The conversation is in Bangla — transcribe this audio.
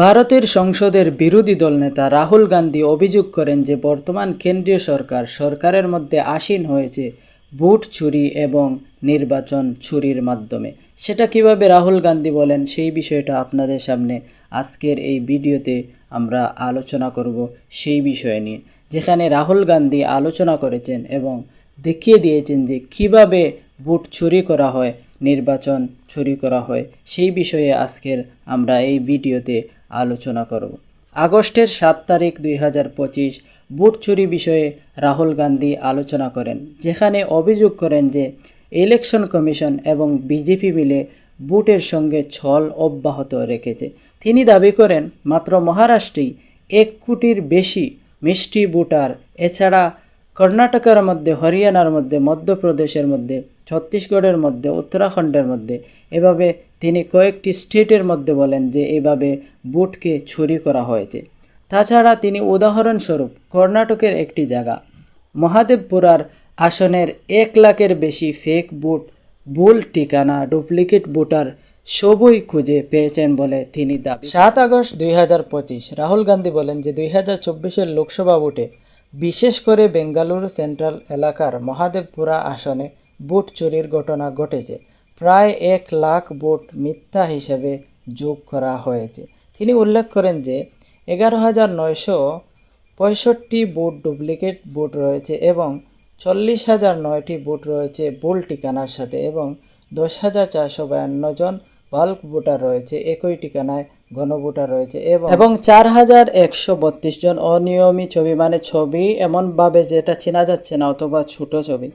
ভারতের সংসদের বিরোধী দল নেতা রাহুল গান্ধী অভিযোগ করেন যে বর্তমান কেন্দ্রীয় সরকারের মধ্যে আসীন হয়েছে ভোট চুরি এবং নির্বাচন চুরির মাধ্যমে। সেটা কিভাবে রাহুল গান্ধী বলেন সেই বিষয়টা আপনাদের সামনে আজকের এই ভিডিওতে আমরা আলোচনা করব সেই বিষয় নিয়ে, যেখানে রাহুল গান্ধী আলোচনা করেছেন এবং দেখিয়ে দিয়েছেন যে কিভাবে ভোট চুরি করা হয়, নির্বাচন চুরি করা হয়। সেই বিষয়ে আজকের আমরা এই ভিডিওতে আলোচনা করব। আগস্টের 7 তারিখ 2025 ভোট চুরি বিষয়ে রাহুল গান্ধী আলোচনা করেন, যেখানে অভিযোগ করেন যে ইলেকশন কমিশন এবং বিজেপি মিলে ভোটের সঙ্গে ছল অব্যাহত রেখেছে। তিনি দাবি করেন মাত্র মহারাষ্ট্রেই 1 কোটির বেশি মিষ্টি ভোটার, এছাড়া কর্ণাটকের মধ্যে, হরিয়ানার মধ্যে, মধ্যপ্রদেশের মধ্যে, ছত্তিশগড়ের মধ্যে, উত্তরাখণ্ডের মধ্যে, এভাবে তিনি কয়েকটি স্টেটের মধ্যে বলেন যে এভাবে ভোটকে চুরি করা হয়েছে। তাছাড়া তিনি উদাহরণস্বরূপ কর্ণাটকের একটি জায়গা মহাদেবপুরার আসনের 1 লাখের বেশি ফেক ভোট, ভুল ঠিকানা, ডুপ্লিকেট ভোটার সবই খুঁজে পেয়েছেন বলে তিনি দাবি। 7 আগস্ট 2025 রাহুল গান্ধী বলেন যে 2024-এর লোকসভা ভোটে বিশেষ করে বেঙ্গালুরু সেন্ট্রাল এলাকার মহাদেবপুরা আসনে ভোট চুরির ঘটনা ঘটেছে। প্রায় 1 লাখ ভোট মিথ্যা হিসেবে যোগ করা হয়েছে। তিনি উল্লেখ করেন যে 11,965 ভোট ডুপ্লিকেট ভোট রয়েছে এবং 40,009টি ভোট রয়েছে ভুল ঠিকানার সাথে এবং 10,452 জন বাল্ক ভোটার রয়েছে, একই ঠিকানায় গণভোটার রয়েছে এবং 4,132 জন অনিয়মিত ছবি, মানে ছবি এমনভাবে যেটা চেনা যাচ্ছে না অথবা ছোট ছবি,